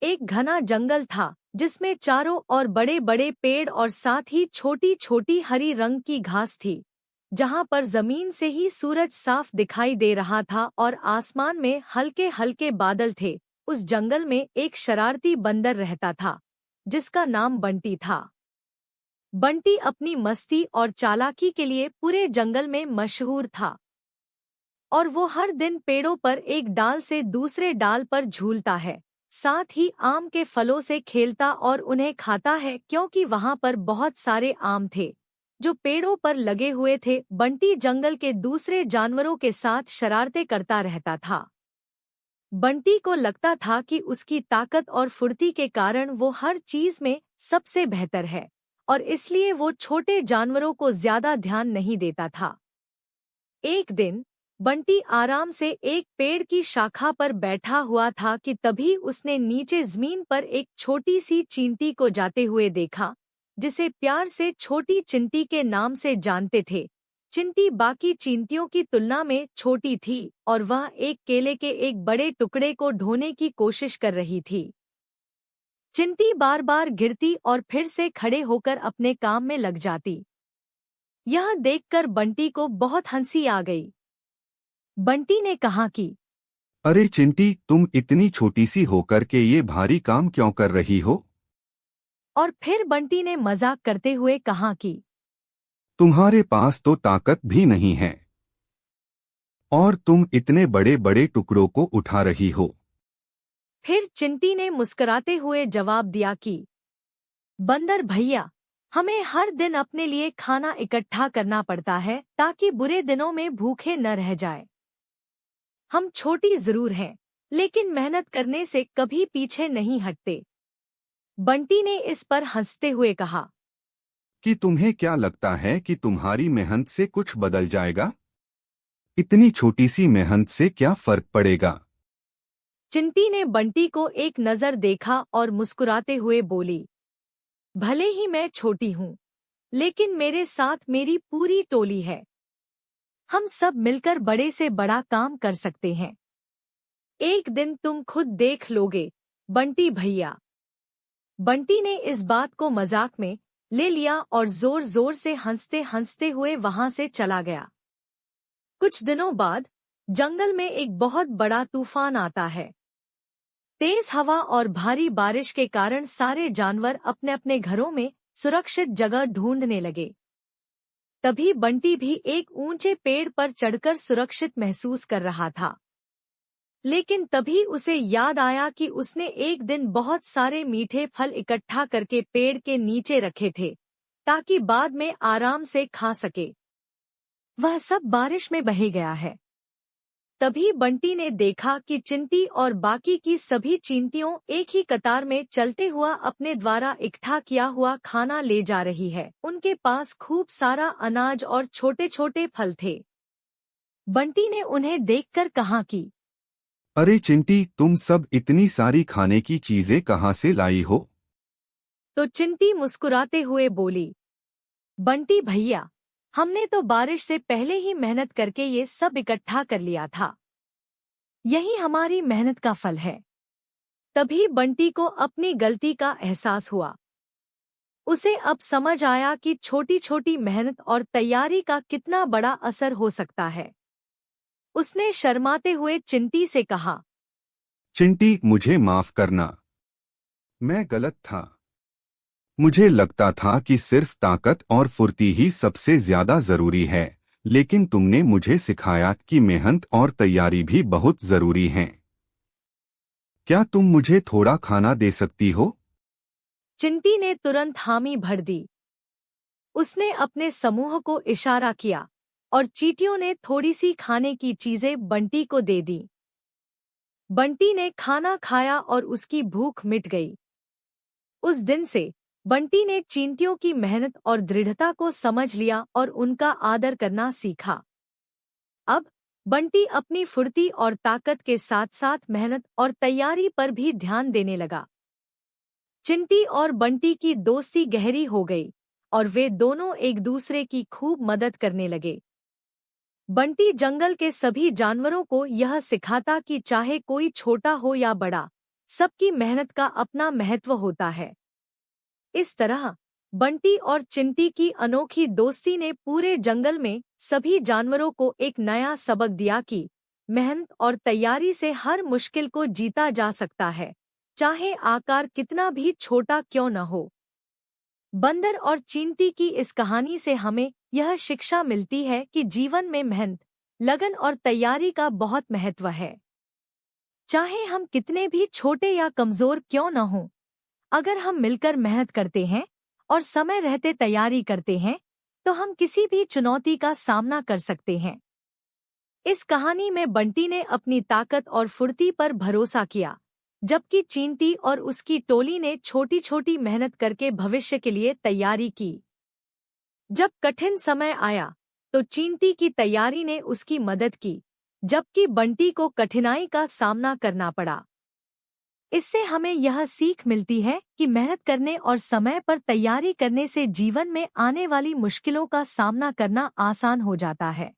एक घना जंगल था जिसमें चारों ओर बड़े बड़े पेड़ और साथ ही छोटी छोटी हरी रंग की घास थी। जहां पर जमीन से ही सूरज साफ दिखाई दे रहा था और आसमान में हल्के हल्के बादल थे। उस जंगल में एक शरारती बंदर रहता था जिसका नाम बंटी था। बंटी अपनी मस्ती और चालाकी के लिए पूरे जंगल में मशहूर था और वो हर दिन पेड़ों पर एक डाल से दूसरे डाल पर झूलता है, साथ ही आम के फलों से खेलता और उन्हें खाता है क्योंकि वहां पर बहुत सारे आम थे जो पेड़ों पर लगे हुए थे। बंटी जंगल के दूसरे जानवरों के साथ शरारतें करता रहता था। बंटी को लगता था कि उसकी ताकत और फुर्ती के कारण वो हर चीज में सबसे बेहतर है और इसलिए वो छोटे जानवरों को ज्यादा ध्यान नहीं देता था। एक दिन बंटी आराम से एक पेड़ की शाखा पर बैठा हुआ था कि तभी उसने नीचे जमीन पर एक छोटी सी चींटी को जाते हुए देखा, जिसे प्यार से छोटी चिंटी के नाम से जानते थे। चिंटी बाकी चींटियों की तुलना में छोटी थी और वह एक केले के एक बड़े टुकड़े को ढोने की कोशिश कर रही थी। चिंटी बार बार गिरती और फिर से खड़े होकर अपने काम में लग जाती। यह देखकर बंटी को बहुत हंसी आ गई। बंटी ने कहा कि अरे चिंटी, तुम इतनी छोटी सी होकर के ये भारी काम क्यों कर रही हो? और फिर बंटी ने मजाक करते हुए कहा कि तुम्हारे पास तो ताकत भी नहीं है और तुम इतने बड़े बड़े टुकड़ों को उठा रही हो। फिर चिंटी ने मुस्कुराते हुए जवाब दिया कि बंदर भैया, हमें हर दिन अपने लिए खाना इकट्ठा करना पड़ता है ताकि बुरे दिनों में भूखे न रह जाए। हम छोटी जरूर हैं, लेकिन मेहनत करने से कभी पीछे नहीं हटते। बंटी ने इस पर हंसते हुए कहा कि तुम्हें क्या लगता है कि तुम्हारी मेहनत से कुछ बदल जाएगा? इतनी छोटी सी मेहनत से क्या फर्क पड़ेगा? चिंटी ने बंटी को एक नजर देखा और मुस्कुराते हुए बोली, भले ही मैं छोटी हूँ, लेकिन मेरे साथ मेरी पूरी टोली है। हम सब मिलकर बड़े से बड़ा काम कर सकते हैं। एक दिन तुम खुद देख लोगे, बंटी भैया। बंटी ने इस बात को मजाक में ले लिया और जोर जोर से हंसते हंसते हुए वहां से चला गया। कुछ दिनों बाद जंगल में एक बहुत बड़ा तूफान आता है। तेज हवा और भारी बारिश के कारण सारे जानवर अपने अपने घरों में सुरक्षित जगह ढूंढने लगे। तभी बंटी भी एक ऊंचे पेड़ पर चढ़कर सुरक्षित महसूस कर रहा था। लेकिन तभी उसे याद आया कि उसने एक दिन बहुत सारे मीठे फल इकट्ठा करके पेड़ के नीचे रखे थे ताकि बाद में आराम से खा सके। वह सब बारिश में बह गया है। तभी बंटी ने देखा कि चिंटी और बाकी की सभी चींटियों एक ही कतार में चलते हुआ अपने द्वारा इकट्ठा किया हुआ खाना ले जा रही है। उनके पास खूब सारा अनाज और छोटे छोटे फल थे। बंटी ने उन्हें देखकर कहा कि अरे चिंटी, तुम सब इतनी सारी खाने की चीजें कहाँ से लाई हो? तो चिंटी मुस्कुराते हुए बोली, बंटी भैया, हमने तो बारिश से पहले ही मेहनत करके ये सब इकट्ठा कर लिया था। यही हमारी मेहनत का फल है। तभी बंटी को अपनी गलती का एहसास हुआ। उसे अब समझ आया कि छोटी छोटी मेहनत और तैयारी का कितना बड़ा असर हो सकता है। उसने शर्माते हुए चिंटी से कहा, चिंटी, मुझे माफ करना, मैं गलत था। मुझे लगता था कि सिर्फ ताकत और फुर्ती ही सबसे ज्यादा जरूरी है, लेकिन तुमने मुझे सिखाया कि मेहनत और तैयारी भी बहुत जरूरी हैं। क्या तुम मुझे थोड़ा खाना दे सकती हो? चिंटी ने तुरंत हामी भर दी। उसने अपने समूह को इशारा किया और चींटियों ने थोड़ी सी खाने की चीजें बंटी को दे दी। बंटी ने खाना खाया और उसकी भूख मिट गई। उस दिन से बंटी ने चींटियों की मेहनत और दृढ़ता को समझ लिया और उनका आदर करना सीखा। अब बंटी अपनी फुर्ती और ताकत के साथ साथ मेहनत और तैयारी पर भी ध्यान देने लगा। चिंटी और बंटी की दोस्ती गहरी हो गई और वे दोनों एक दूसरे की खूब मदद करने लगे। बंटी जंगल के सभी जानवरों को यह सिखाता कि चाहे कोई छोटा हो या बड़ा, सबकी मेहनत का अपना महत्व होता है। इस तरह बंटी और चिंटी की अनोखी दोस्ती ने पूरे जंगल में सभी जानवरों को एक नया सबक दिया कि मेहनत और तैयारी से हर मुश्किल को जीता जा सकता है, चाहे आकार कितना भी छोटा क्यों न हो। बंदर और चींटी की इस कहानी से हमें यह शिक्षा मिलती है कि जीवन में मेहनत, लगन और तैयारी का बहुत महत्व है। चाहे हम कितने भी छोटे या कमजोर क्यों न हों, अगर हम मिलकर मेहनत करते हैं और समय रहते तैयारी करते हैं, तो हम किसी भी चुनौती का सामना कर सकते हैं। इस कहानी में बंटी ने अपनी ताकत और फुर्ती पर भरोसा किया, जबकि चींटी और उसकी टोली ने छोटी छोटी मेहनत करके भविष्य के लिए तैयारी की। जब कठिन समय आया तो चींटी की तैयारी ने उसकी मदद की, जबकि बंटी को कठिनाई का सामना करना पड़ा। इससे हमें यह सीख मिलती है कि मेहनत करने और समय पर तैयारी करने से जीवन में आने वाली मुश्किलों का सामना करना आसान हो जाता है।